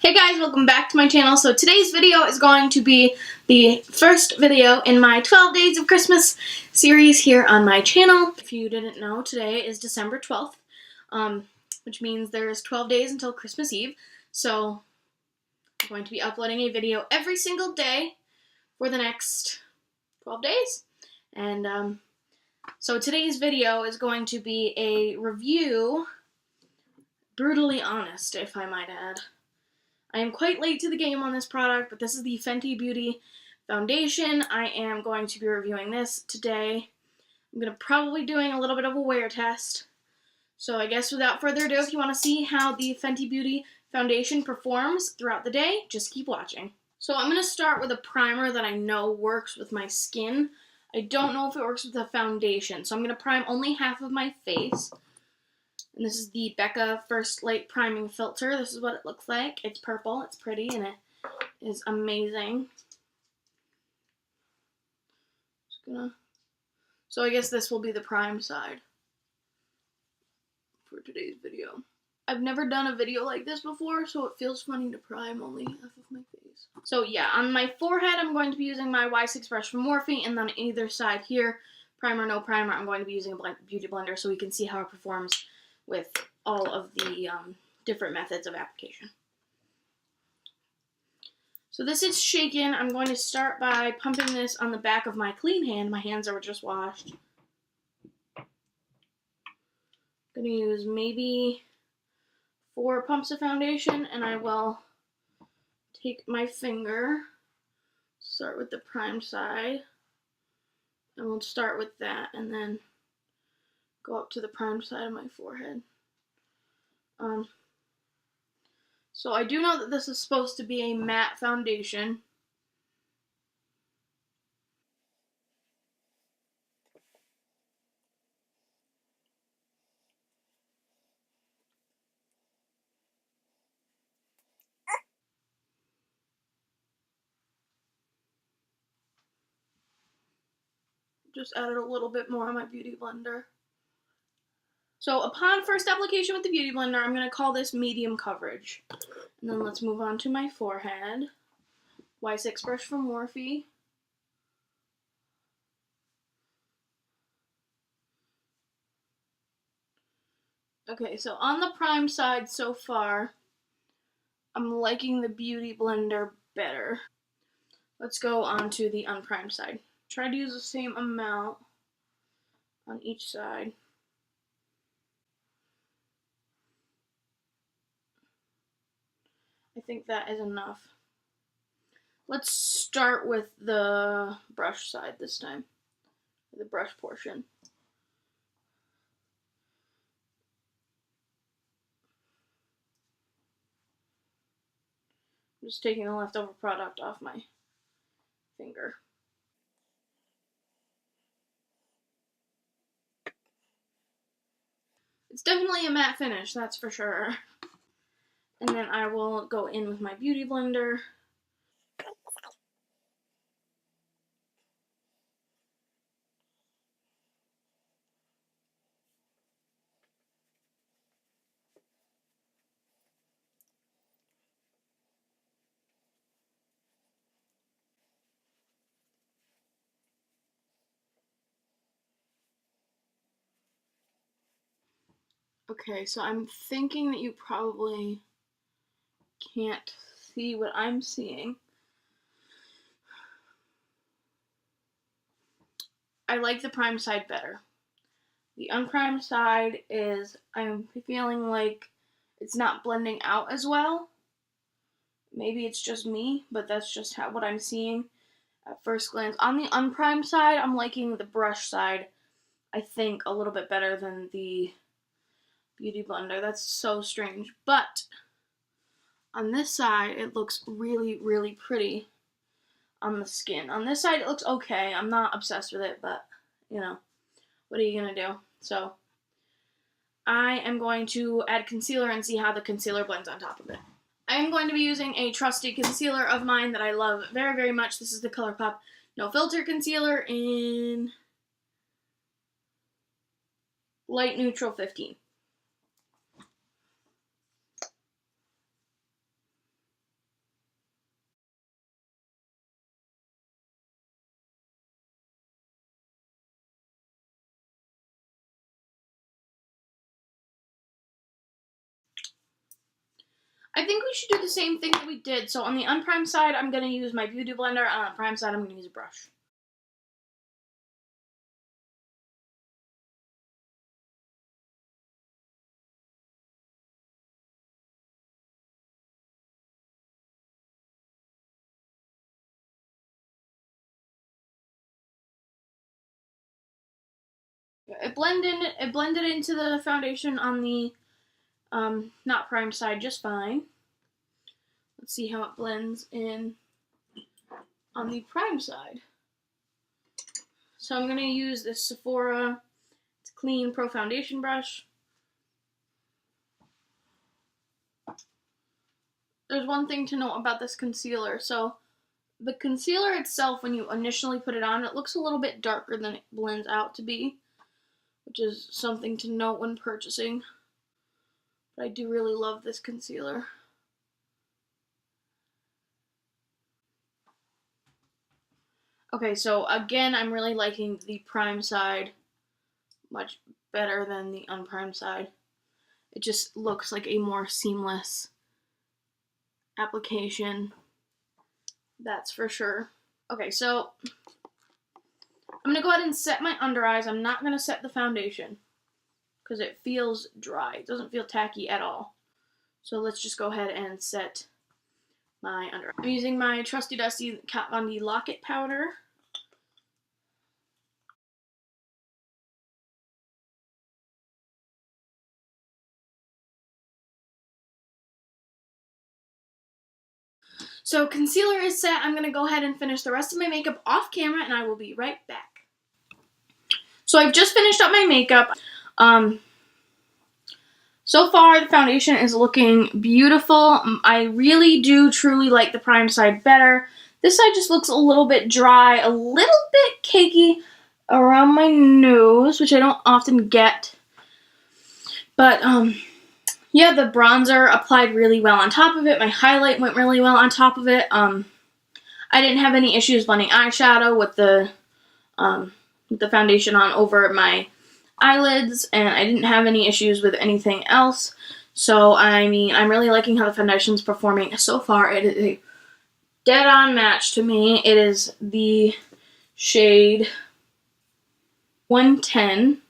Hey guys, welcome back to my channel. So today's video is going to be the first video in my 12 Days of Christmas series here on my channel. If you didn't know, today is December 12th, which means there's 12 days until Christmas Eve. So I'm going to be uploading a video every single day for the next 12 days. And so today's video is going to be a review, brutally honest, if I might add. I am quite late to the game on this product, but this is the Fenty Beauty Foundation. I am going to be reviewing this today. I'm going to probably doing a little bit of a wear test. So I guess without further ado, if you want to see how the Fenty Beauty Foundation performs throughout the day, just keep watching. So I'm going to start with a primer that I know works with my skin. I don't know if it works with the foundation, so I'm going to prime only half of my face. And this is the Becca First Light Priming Filter. This is what it looks like. It's purple, it's pretty, and it is amazing. So I guess this will be the prime side for today's video. I've never done a video like this before, so it feels funny to prime only half of my face. So yeah, on my forehead, I'm going to be using my Y6 brush from Morphe, and then on either side here, primer, no primer, I'm going to be using a beauty blender so we can see how it performs with all of the different methods of application. So this is shaken. I'm going to start by pumping this on the back of my clean hand. My hands are just washed. I'm going to use maybe 4 pumps of foundation, and I will take my finger, start with the prime side, and we'll start with that, and then go up to the prime side of my forehead. So I do know that this is supposed to be a matte foundation. Just added a little bit more on my beauty blender. So upon first application with the beauty blender, I'm going to call this medium coverage. And then let's move on to my forehead. Y6 brush from Morphe. Okay, so on the prime side so far, I'm liking the beauty blender better. Let's go on to the unprimed side. Try to use the same amount on each side. I think that is enough. Let's start with the brush side this time, the brush portion. I'm just taking the leftover product off my finger. It's definitely a matte finish, that's for sure. And then I will go in with my beauty blender. Okay, so I'm thinking that you probably can't see what I'm seeing. I like the prime side better. The unprimed side is, I'm feeling like it's not blending out as well. Maybe it's just me, but that's just what I'm seeing at first glance. On the unprimed side, I'm liking the brush side, I think, a little bit better than the beauty blender. That's so strange. But on this side, it looks really, really pretty on the skin. On this side, it looks okay. I'm not obsessed with it, but, you know, what are you going to do? So I am going to add concealer and see how the concealer blends on top of it. I am going to be using a trusty concealer of mine that I love very, very much. This is the ColourPop No Filter Concealer in Light Neutral 15. I think we should do the same thing that we did. So on the unprimed side, I'm going to use my Beauty Blender. On the primed side, I'm going to use a brush. It blended into the foundation on the not primed side just fine. Let's see how it blends in on the primed side. So I'm going to use this Sephora Clean Pro Foundation brush. There's one thing to note about this concealer. So the concealer itself, when you initially put it on, it looks a little bit darker than it blends out to be, which is something to note when purchasing. But I do really love this concealer. Okay, so again, I'm really liking the prime side much better than the unprimed side. It just looks like a more seamless application, that's for sure. Okay, so I'm going to go ahead and set my under eyes. I'm not going to set the foundation because it feels dry. It doesn't feel tacky at all. So let's just go ahead and set my under eyes. I'm using my trusty dusty Kat Von D Lock-It powder. So concealer is set. I'm going to go ahead and finish the rest of my makeup off camera, and I will be right back. So I've just finished up my makeup. So far, the foundation is looking beautiful. I really do truly like the prime side better. This side just looks a little bit dry, a little bit cakey around my nose, which I don't often get. But, yeah, the bronzer applied really well on top of it. My highlight went really well on top of it. I didn't have any issues blending eyeshadow with the foundation on over my eyelids, and I didn't have any issues with anything else. So, I mean, I'm really liking how the foundation's performing so far. It is a dead-on match to me. It is the shade 110,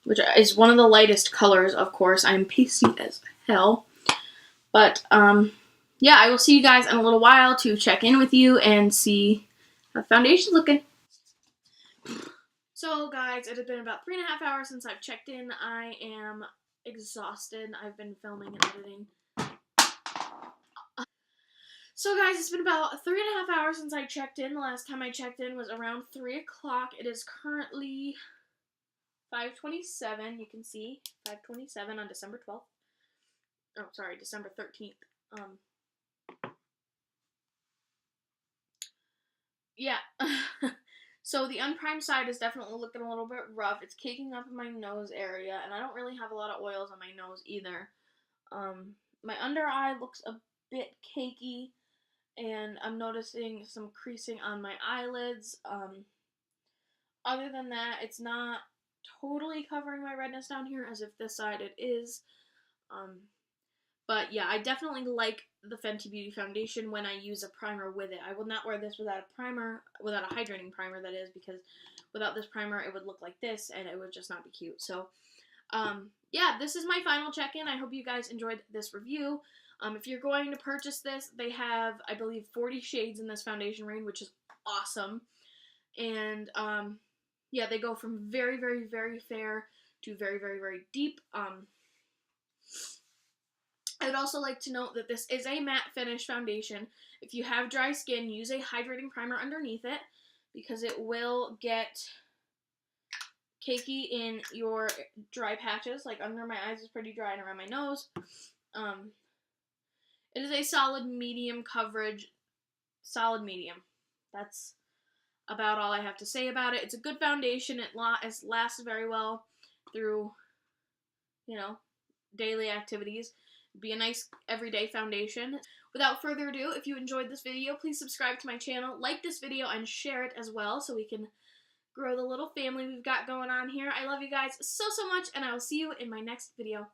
which is one of the lightest colors, of course. I'm pasty as hell. But, yeah, I will see you guys in a little while to check in with you and see how the foundation's looking. So, guys, it has been about 3.5 hours since I've checked in. I am exhausted. I've been filming and editing. So, guys, it's been about 3.5 hours since I checked in. The last time I checked in was around 3 o'clock. It is currently 5:27. You can see 5:27 on December 12th. Oh, sorry, December 13th. Yeah. So the unprimed side is definitely looking a little bit rough. It's caking up in my nose area, and I don't really have a lot of oils on my nose either. My under eye looks a bit cakey, and I'm noticing some creasing on my eyelids. Other than that, it's not totally covering my redness down here, as if this side it is. But yeah, I definitely like the Fenty Beauty Foundation when I use a primer with it. I will not wear this without a primer, without a hydrating primer, that is, because without this primer, it would look like this, and it would just not be cute. So, yeah, this is my final check-in. I hope you guys enjoyed this review. If you're going to purchase this, they have, I believe, 40 shades in this foundation range, which is awesome. And, yeah, they go from very, very, very fair to very, very, very deep. I would also like to note that this is a matte finish foundation. If you have dry skin, use a hydrating primer underneath it, because it will get cakey in your dry patches. Like under my eyes is pretty dry and around my nose. It is a solid medium coverage. Solid medium. That's about all I have to say about it. It's a good foundation. It lasts very well through, you know, daily activities. Be a nice everyday foundation. Without further ado, if you enjoyed this video, please subscribe to my channel, like this video, and share it as well so we can grow the little family we've got going on here. I love you guys so, so much, and I will see you in my next video.